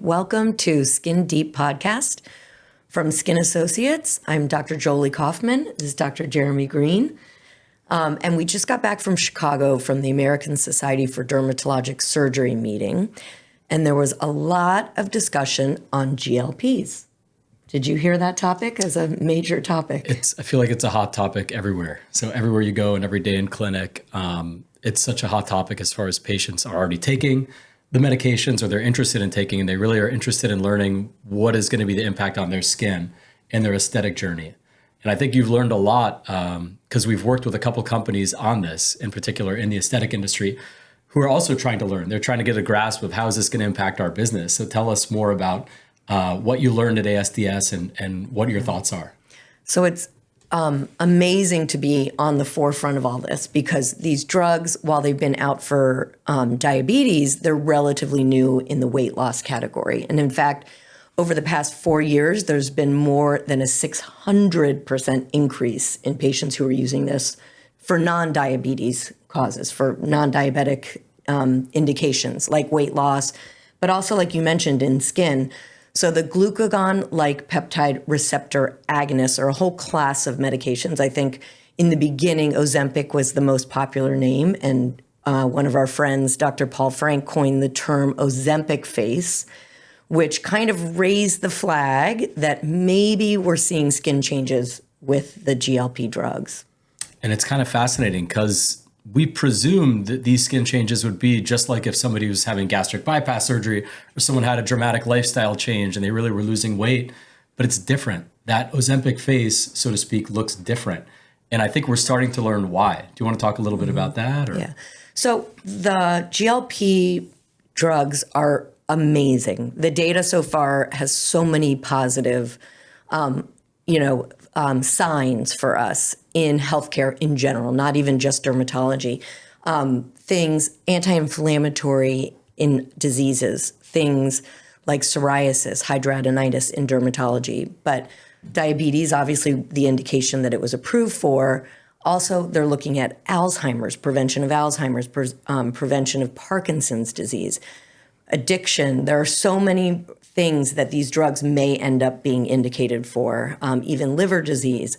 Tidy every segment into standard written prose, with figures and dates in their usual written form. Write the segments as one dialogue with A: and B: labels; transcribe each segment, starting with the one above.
A: Welcome to Skin Deep Podcast from Skin Associates. I'm Dr. Jolie Kaufman. This is Dr. Jeremy Green. And we just got back from Chicago from the American Society for Dermatologic Surgery meeting. And there was a lot of discussion on GLPs. Did you hear that topic as a major topic?
B: I feel like it's a hot topic everywhere. So everywhere you go and every day in clinic, it's such a hot topic as far as patients are already taking the medications or they're interested in taking, and they really are interested in learning what is going to be the impact on their skin and their aesthetic journey. And I think you've learned a lot because we've worked with a couple companies on this, in particular in the aesthetic industry, who are also trying to learn. They're trying to get a grasp of how is this going to impact our business. So tell us more about what you learned at ASDS and what your thoughts are.
A: So it's amazing to be on the forefront of all this because these drugs, while they've been out for diabetes, they're relatively new in the weight loss category. And in fact, over the past 4 years, there's been more than a 600% increase in patients who are using this for non-diabetes causes, for non-diabetic indications like weight loss, but also like you mentioned in skin. So the glucagon-like peptide receptor agonists are a whole class of medications. I think in the beginning, Ozempic was the most popular name. And one of our friends, Dr. Paul Frank, coined the term Ozempic Face, which kind of raised the flag that maybe we're seeing skin changes with the GLP drugs.
B: And it's kind of fascinating because we presumed that these skin changes would be just like if somebody was having gastric bypass surgery or someone had a dramatic lifestyle change and they really were losing weight, but it's different. That Ozempic face, so to speak, looks different. And I think we're starting to learn why. Do you want to talk a little bit about that? Or?
A: Yeah. So the GLP drugs are amazing. The data so far has so many positive, signs for us in healthcare in general, not even just dermatology. Things anti-inflammatory in diseases, things like psoriasis, hidradenitis in dermatology, but diabetes, obviously the indication that it was approved for. Also, they're looking at Alzheimer's, prevention of Alzheimer's, prevention of Parkinson's disease, addiction. There are so many things that these drugs may end up being indicated for, even liver disease.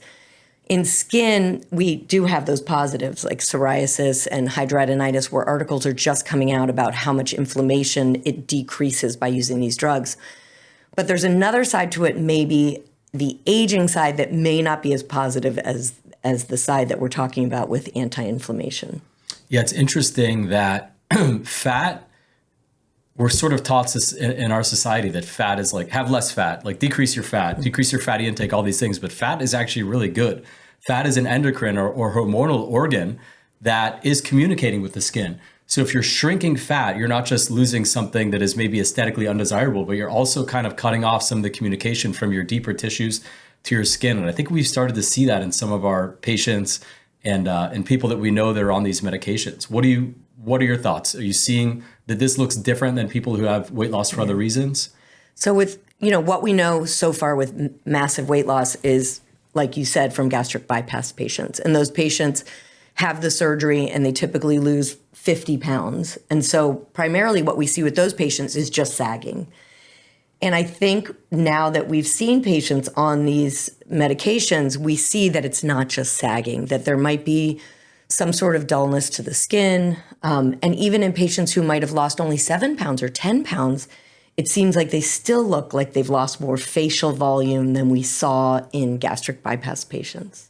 A: In skin, we do have those positives like psoriasis and hidradenitis, where articles are just coming out about how much inflammation it decreases by using these drugs. But there's another side to it, maybe the aging side, that may not be as positive as the side that we're talking about with anti-inflammation.
B: Yeah, it's interesting that fat, we're sort of taught this in our society that fat is like, have less fat, like decrease your fat, decrease your fatty intake, all these things. But fat is actually really good. Fat is an endocrine or hormonal organ that is communicating with the skin. So if you're shrinking fat, you're not just losing something that is maybe aesthetically undesirable, but you're also kind of cutting off some of the communication from your deeper tissues to your skin. And I think we've started to see that in some of our patients and people that we know that are on these medications. What are your thoughts? Are you seeing that this looks different than people who have weight loss for other reasons?
A: So with, what we know so far with massive weight loss is, like you said, from gastric bypass patients. And those patients have the surgery and they typically lose 50 pounds. And so primarily what we see with those patients is just sagging. And I think now that we've seen patients on these medications, we see that it's not just sagging, that there might be some sort of dullness to the skin. And even in patients who might have lost only 7 pounds or 10 pounds, it seems like they still look like they've lost more facial volume than we saw in gastric bypass patients.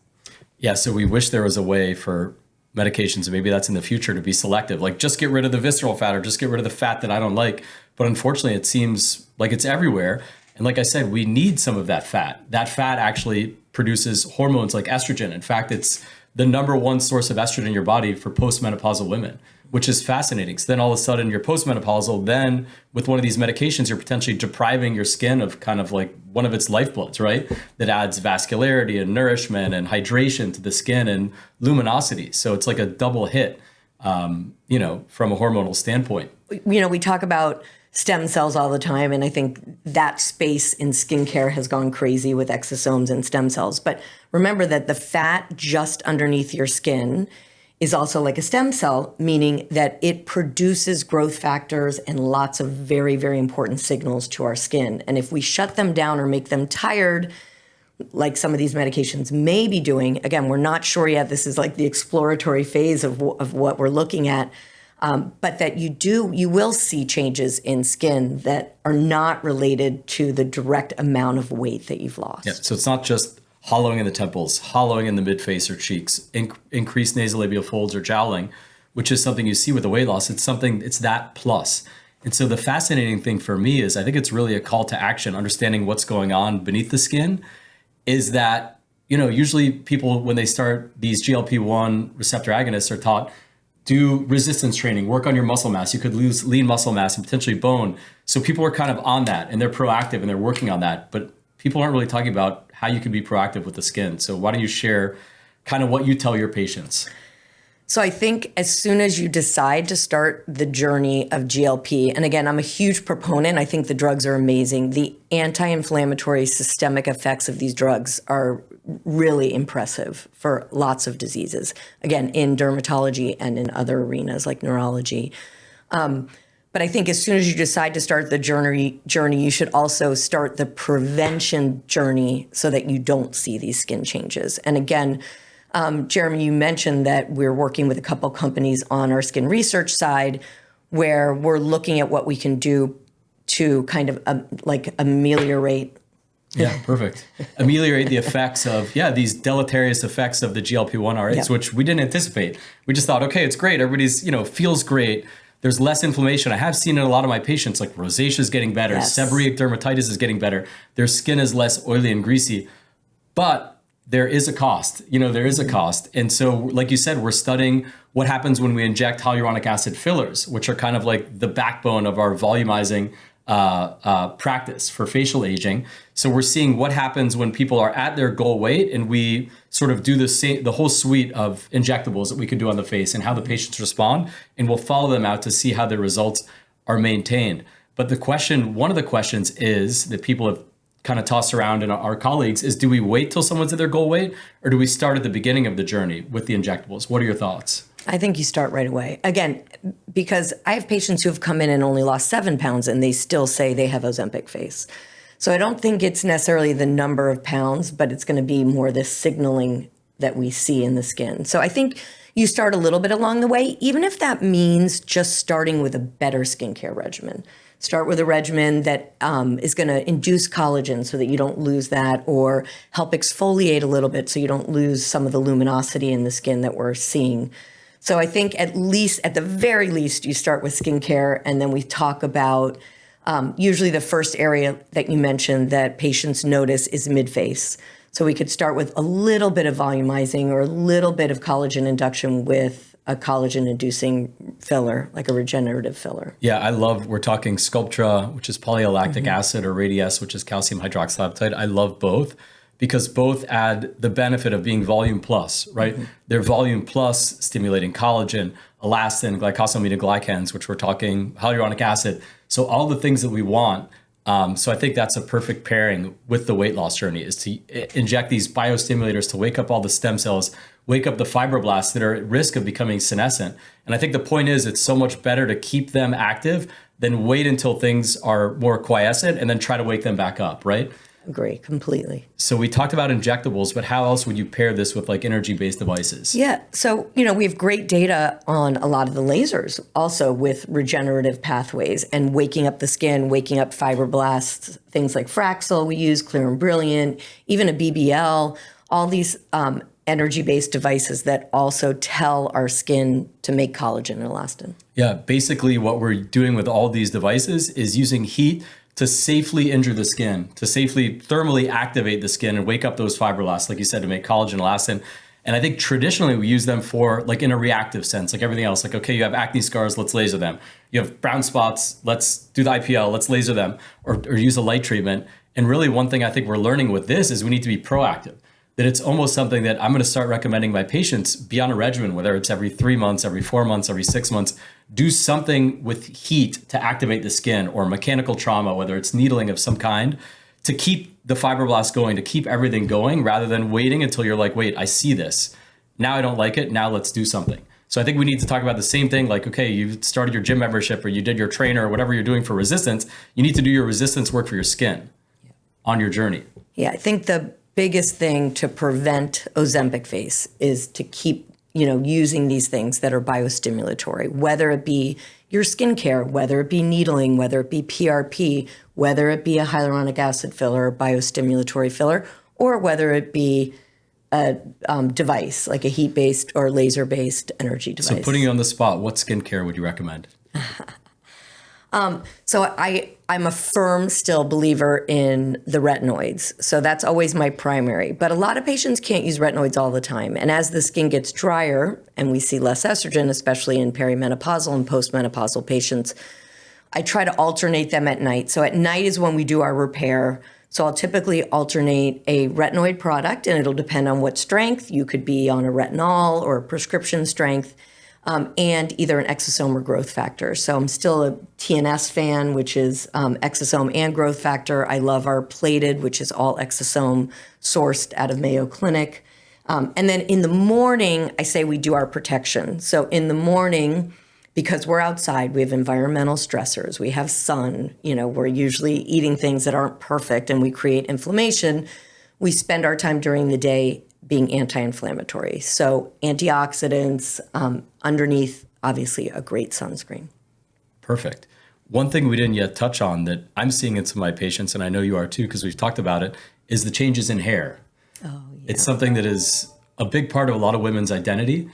B: Yeah, so we wish there was a way for medications, and maybe that's in the future, to be selective, like just get rid of the visceral fat or just get rid of the fat that I don't like. But unfortunately, it seems like it's everywhere. And like I said, we need some of that fat. That fat actually produces hormones like estrogen. In fact, it's the number one source of estrogen in your body for postmenopausal women, which is fascinating. So then all of a sudden you're postmenopausal, then with one of these medications, you're potentially depriving your skin of kind of like one of its lifebloods, right? That adds vascularity and nourishment and hydration to the skin and luminosity. So it's like a double hit, from a hormonal standpoint.
A: We talk about stem cells all the time, and I think that space in skincare has gone crazy with exosomes and stem cells. But remember that the fat just underneath your skin is also like a stem cell, meaning that it produces growth factors and lots of very, very important signals to our skin. And if we shut them down or make them tired, like some of these medications may be doing, again, we're not sure yet. This is like the exploratory phase of what we're looking at. But that you will see changes in skin that are not related to the direct amount of weight that you've lost.
B: Yeah, so it's not just hollowing in the temples, hollowing in the midface or cheeks, increased nasolabial folds or jowling, which is something you see with the weight loss. It's that plus. And so the fascinating thing for me is I think it's really a call to action, understanding what's going on beneath the skin, is that, usually people, when they start these GLP-1 receptor agonists, are taught, do resistance training, work on your muscle mass. You could lose lean muscle mass and potentially bone. So people are kind of on that and they're proactive and they're working on that. But people aren't really talking about how you can be proactive with the skin. So why don't you share kind of what you tell your patients?
A: So I think as soon as you decide to start the journey of GLP, and again, I'm a huge proponent, I think the drugs are amazing. The anti-inflammatory systemic effects of these drugs are really impressive for lots of diseases. Again, in dermatology and in other arenas like neurology. But I think as soon as you decide to start the journey, you should also start the prevention journey so that you don't see these skin changes. And again, Jeremy, you mentioned that we're working with a couple companies on our skin research side where we're looking at what we can do to kind of ameliorate.
B: Yeah, perfect. Ameliorate the effects of, these deleterious effects of the GLP-1 RAs, which we didn't anticipate. We just thought, okay, it's great. Everybody's, feels great. There's less inflammation. I have seen in a lot of my patients, like rosacea is getting better.
A: Yes.
B: Seborrheic dermatitis is getting better. Their skin is less oily and greasy. But there is a cost. There is a cost. And so, like you said, we're studying what happens when we inject hyaluronic acid fillers, which are kind of like the backbone of our volumizing practice for facial aging. So we're seeing what happens when people are at their goal weight, and we sort of do the whole suite of injectables that we can do on the face and how the patients respond, and we'll follow them out to see how the results are maintained. But one of the questions is that people have kind of tossed around, and our colleagues, is do we wait till someone's at their goal weight, or do we start at the beginning of the journey with the injectables? What are your thoughts?
A: I think you start right away. Again, because I have patients who have come in and only lost 7 pounds and they still say they have Ozempic Face. So I don't think it's necessarily the number of pounds, but it's going to be more the signaling that we see in the skin. So I think you start a little bit along the way, even if that means just starting with a better skincare regimen. Start with a regimen that is going to induce collagen so that you don't lose that, or help exfoliate a little bit so you don't lose some of the luminosity in the skin that we're seeing. So I think at the very least, you start with skincare, and then we talk about usually the first area that you mentioned that patients notice is mid-face. So we could start with a little bit of volumizing or a little bit of collagen induction with a collagen-inducing filler, like a regenerative filler.
B: Yeah, we're talking Sculptra, which is polylactic acid, or Radiesse, which is calcium hydroxyapatite. I love both because both add the benefit of being volume plus, right? They're volume plus stimulating collagen, elastin, glycosaminoglycans, which we're talking hyaluronic acid. So all the things that we want. So I think that's a perfect pairing with the weight loss journey, is to inject these biostimulators to wake up all the stem cells, wake up the fibroblasts that are at risk of becoming senescent. And I think the point is it's so much better to keep them active than wait until things are more quiescent and then try to wake them back up, right?
A: Agree, completely.
B: So we talked about injectables, but how else would you pair this with like energy-based devices?
A: Yeah, so, we have great data on a lot of the lasers also with regenerative pathways and waking up the skin, waking up fibroblasts, things like Fraxel we use, Clear and Brilliant, even a BBL, all these energy-based devices that also tell our skin to make collagen and elastin.
B: Yeah, basically what we're doing with all these devices is using heat to safely injure the skin, to safely thermally activate the skin and wake up those fibroblasts, like you said, to make collagen, elastin. And I think traditionally we use them for like in a reactive sense, like everything else. Like, okay, you have acne scars, let's laser them. You have brown spots, let's do the IPL, let's laser them, or use a light treatment. And really one thing I think we're learning with this is we need to be proactive. That it's almost something that I'm going to start recommending my patients be on a regimen, whether it's every 3 months, every 4 months, every 6 months, do something with heat to activate the skin, or mechanical trauma, whether it's needling of some kind, to keep the fibroblasts going, to keep everything going, rather than waiting until you're like, wait, I see this. Now I don't like it. Now let's do something. So I think we need to talk about the same thing. Like, okay, you started your gym membership or you did your trainer or whatever you're doing for resistance. You need to do your resistance work for your skin on your journey.
A: Yeah, I think the biggest thing to prevent Ozempic Face is to keep, using these things that are biostimulatory, whether it be your skincare, whether it be needling, whether it be PRP, whether it be a hyaluronic acid filler, biostimulatory filler, or whether it be a device like a heat-based or laser-based energy device.
B: So putting you on the spot, what skincare would you recommend?
A: So I'm a firm still believer in the retinoids. So that's always my primary. But a lot of patients can't use retinoids all the time. And as the skin gets drier and we see less estrogen, especially in perimenopausal and postmenopausal patients, I try to alternate them at night. So at night is when we do our repair. So I'll typically alternate a retinoid product, and it'll depend on what strength. You could be on a retinol or a prescription strength. And either an exosome or growth factor. So I'm still a TNS fan, which is exosome and growth factor. I love our plated, which is all exosome sourced out of Mayo Clinic. And then in the morning, I say we do our protection. So in the morning, because we're outside, we have environmental stressors, we have sun, we're usually eating things that aren't perfect and we create inflammation. We spend our time during the day being anti-inflammatory. So antioxidants, underneath, obviously, a great sunscreen.
B: Perfect. One thing we didn't yet touch on that I'm seeing in some of my patients, and I know you are too, because we've talked about it, is the changes in hair.
A: Oh, yeah.
B: It's something that is a big part of a lot of women's identity.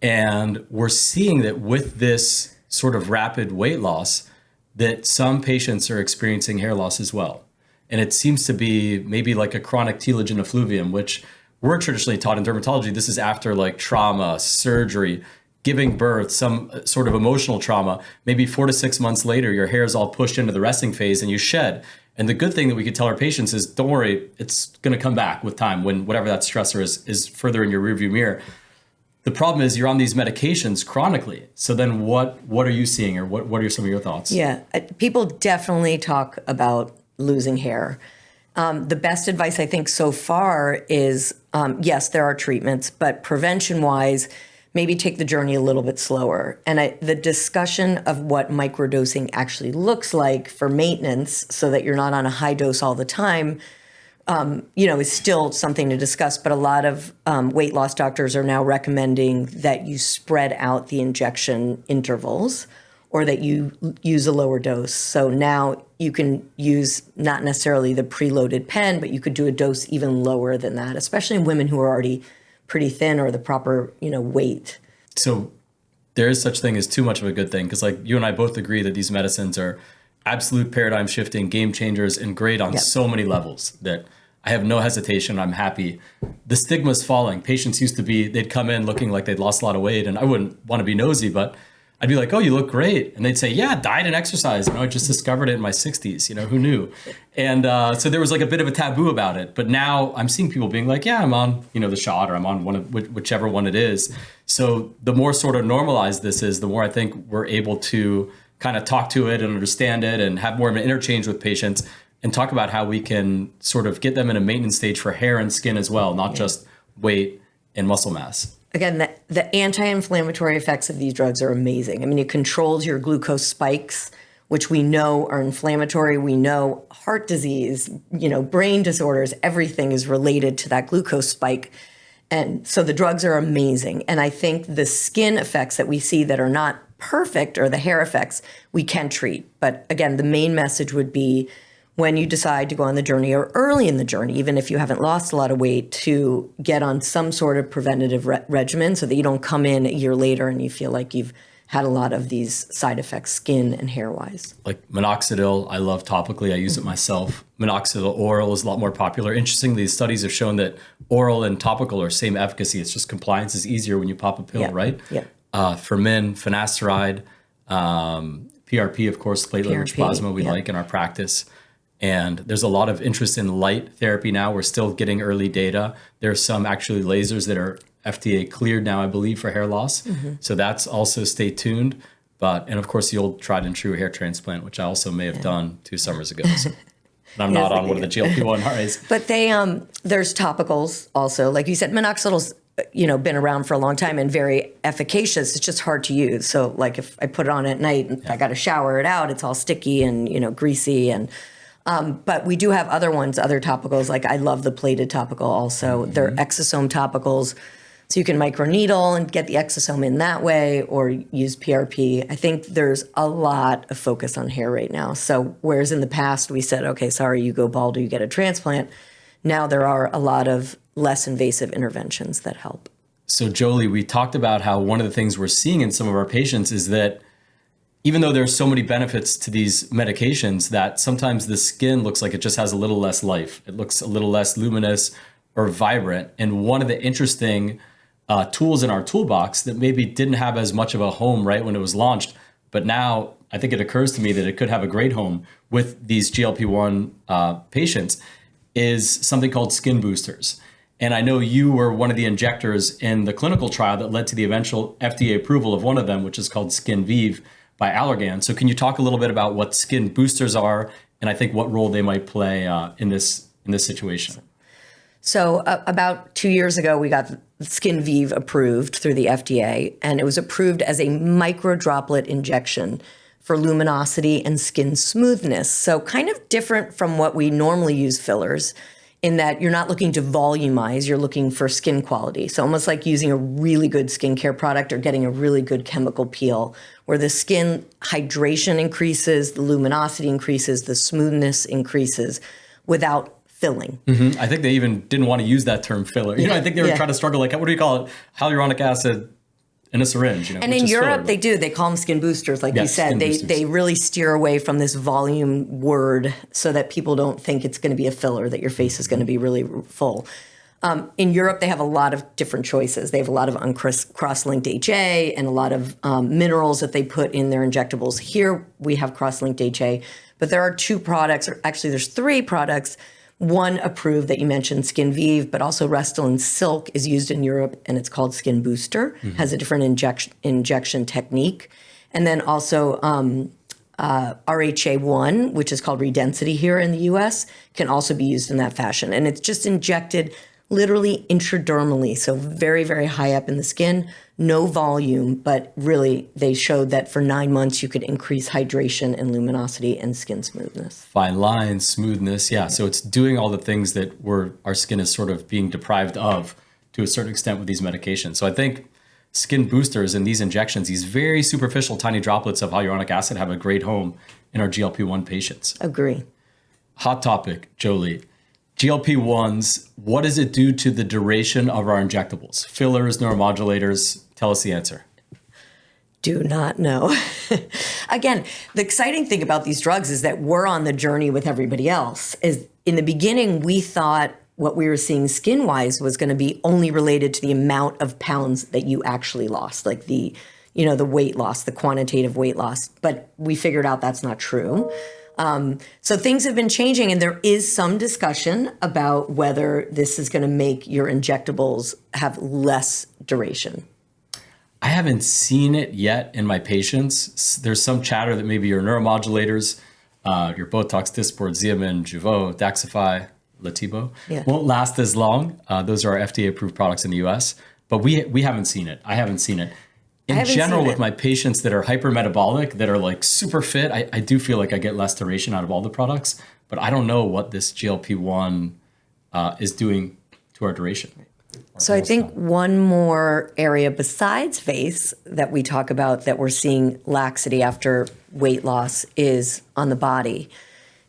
B: And we're seeing that with this sort of rapid weight loss, that some patients are experiencing hair loss as well. And it seems to be maybe like a chronic telogen effluvium, which we're traditionally taught in dermatology. This is after like trauma, surgery, giving birth, some sort of emotional trauma. Maybe 4 to 6 months later, your hair is all pushed into the resting phase and you shed. And the good thing that we could tell our patients is, don't worry, it's going to come back with time when whatever that stressor is further in your rearview mirror. The problem is you're on these medications chronically. So then what are you seeing, or what are some of your thoughts?
A: Yeah, people definitely talk about losing hair. The best advice I think so far is, yes, there are treatments, but prevention-wise, maybe take the journey a little bit slower. And the discussion of what microdosing actually looks like for maintenance so that you're not on a high dose all the time, is still something to discuss. But a lot of weight loss doctors are now recommending that you spread out the injection intervals, or that you use a lower dose. So now you can use not necessarily the preloaded pen, but you could do a dose even lower than that, especially in women who are already pretty thin or the proper, weight.
B: So there is such thing as too much of a good thing, because like you and I both agree that these medicines are absolute paradigm shifting, game changers, and great on so many levels that I have no hesitation. I'm happy. The stigma's falling. Patients used to they'd come in looking like they'd lost a lot of weight, and I wouldn't want to be nosy, but I'd be like, oh, you look great. And they'd say, yeah, diet and exercise. I just discovered it in my 60s. Who knew? And so there was like a bit of a taboo about it. But now I'm seeing people being like, yeah, I'm on, the shot, or I'm on whichever one it is. So the more sort of normalized this is, the more I think we're able to kind of talk to it and understand it and have more of an interchange with patients and talk about how we can sort of get them in a maintenance stage for hair and skin as well, not just weight and muscle mass.
A: Again, the anti-inflammatory effects of these drugs are amazing. I mean, it controls your glucose spikes, which we know are inflammatory. We know heart disease, brain disorders, everything is related to that glucose spike. And so the drugs are amazing. And I think the skin effects that we see that are not perfect, or the hair effects, we can treat. But again, the main message would be, when you decide to go on the journey, or early in the journey, even if you haven't lost a lot of weight, to get on some sort of preventative regimen so that you don't come in a year later and you feel like you've had a lot of these side effects, skin and hair-wise.
B: Like minoxidil, I love topically. I use it myself. Minoxidil oral is a lot more popular. Interestingly, these studies have shown that oral and topical are same efficacy. It's just compliance is easier when you pop a pill, right?
A: Yeah.
B: For men, finasteride, PRP, of course, platelet-rich plasma we like in our practice. And there's a lot of interest in light therapy now. We're still getting early data. There's some actually lasers that are FDA cleared now, I believe, for hair loss. Mm-hmm. So that's also stay tuned. And of course, the old tried and true hair transplant, which I also may have done 2 summers ago. So. And I'm not on one of the GLP-1 RAs.
A: But there's topicals also. Like you said, minoxidil's been around for a long time and very efficacious. It's just hard to use. So like if I put it on at night and I got to shower it out, it's all sticky and, greasy. And, but we do have other ones, other topicals. Like I love the plated topical also. They're exosome topicals. So you can microneedle and get the exosome in that way or use PRP. I think there's a lot of focus on hair right now. So whereas in the past we said, okay, sorry, you go bald or you get a transplant. Now there are a lot of less invasive interventions that help.
B: So Jolie, we talked about how one of the things we're seeing in some of our patients is that even though there's so many benefits to these medications, that sometimes the skin looks like it just has a little less life. It looks a little less luminous or vibrant. And one of the interesting tools in our toolbox that maybe didn't have as much of a home right when it was launched, but now I think it occurs to me that it could have a great home with these GLP-1 patients is something called skin boosters. And I know you were one of the injectors in the clinical trial that led to the eventual FDA approval of one of them, which is called Skin Vive by Allergan. So can you talk a little bit about what skin boosters are and I think what role they might play in this situation?
A: So about 2 years ago, we got Skin Vive approved through the FDA, and it was approved as a microdroplet injection for luminosity and skin smoothness. So kind of different from what we normally use fillers in that you're not looking to volumize, you're looking for skin quality. So almost like using a really good skincare product or getting a really good chemical peel where the skin hydration increases, the luminosity increases, the smoothness increases without filling.
B: I think they even didn't want to use that term filler. I think they were trying to struggle like, what do you call it? Hyaluronic acid in a syringe.
A: And in Europe, they do. They call them skin boosters, like you said. They really steer away from this volume word so that people don't think it's going to be a filler, that your face is going to be really full. In Europe, they have a lot of different choices. They have a lot of cross-linked HA and a lot of minerals that they put in their injectables. Here, we have cross-linked HA, but there are two products, or actually there's three products. One approved that you mentioned, Skin Vive, but also Restylane Silk is used in Europe, and it's called Skin Booster, has a different injection technique. And then also RHA1, which is called Redensity here in the US, can also be used in that fashion. And it's just injected literally intradermally, so very, very high up in the skin, no volume, but really they showed that for 9 months you could increase hydration and luminosity and skin smoothness.
B: Fine lines, smoothness, yeah. So it's doing all the things that our skin is sort of being deprived of to a certain extent with these medications. So I think skin boosters and these injections, these very superficial tiny droplets of hyaluronic acid have a great home in our GLP-1 patients.
A: Agree.
B: Hot topic, Jolie. GLP-1s, what does it do to the duration of our injectables? Fillers, neuromodulators, tell us the answer.
A: Do not know. Again, the exciting thing about these drugs is that we're on the journey with everybody else. Is in the beginning, we thought what we were seeing skin-wise was going to be only related to the amount of pounds that you actually lost, like the weight loss, the quantitative weight loss. But we figured out that's not true. So things have been changing, and there is some discussion about whether this is going to make your injectables have less duration.
B: I haven't seen it yet in my patients. There's some chatter that maybe your neuromodulators, your Botox, Dysport, Xeomin, Jeuveau, Daxxify, Latibo, won't last as long. Those are our FDA-approved products in the US, but we haven't seen it. I haven't seen it. In general, with my patients that are hypermetabolic, that are like super fit, I do feel like I get less duration out of all the products, but I don't know what this GLP-1 is doing to our duration.
A: So I think one more area besides face that we talk about that we're seeing laxity after weight loss is on the body.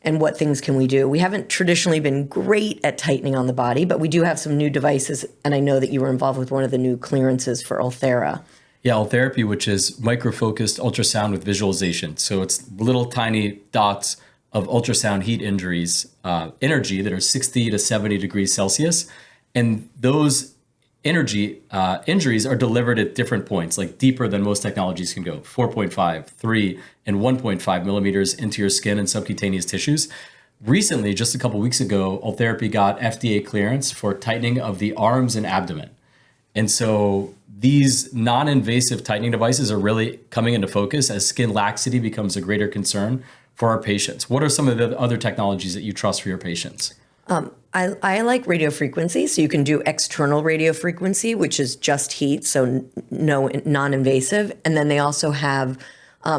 A: And what things can we do? We haven't traditionally been great at tightening on the body, but we do have some new devices, and I know that you were involved with one of the new clearances for Ulthera.
B: Yeah, Ultherapy, which is micro-focused ultrasound with visualization. So it's little tiny dots of ultrasound heat energy that are 60 to 70 degrees Celsius. And those energy injuries are delivered at different points, like deeper than most technologies can go, 4.5, 3, and 1.5 millimeters into your skin and subcutaneous tissues. Recently, just a couple weeks ago, Ultherapy got FDA clearance for tightening of the arms and abdomen. And so these non-invasive tightening devices are really coming into focus as skin laxity becomes a greater concern for our patients. What are some of the other technologies that you trust for your patients?
A: I like radio frequency, so you can do external radio frequency, which is just heat, so no non-invasive. And then they also have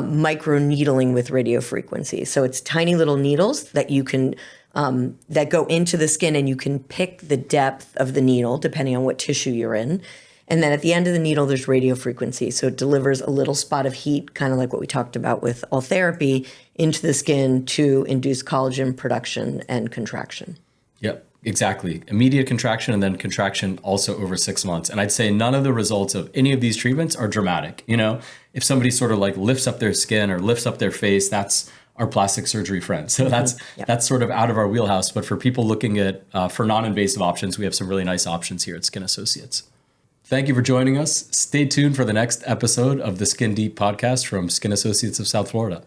A: micro needling with radio frequency. So it's tiny little needles that you can that go into the skin, and you can pick the depth of the needle depending on what tissue you're in. And then at the end of the needle, there's radio frequency. So it delivers a little spot of heat, kind of like what we talked about with all therapy, into the skin to induce collagen production and contraction.
B: Yep, exactly. Immediate contraction and then contraction also over 6 months. And I'd say none of the results of any of these treatments are dramatic. You know, if somebody sort of like lifts up their skin or lifts up their face, that's our plastic surgery friend. So that's sort of out of our wheelhouse. But for people looking at for non-invasive options, we have some really nice options here at Skin Associates. Thank you for joining us. Stay tuned for the next episode of the Skin Deep podcast from Skin Associates of South Florida.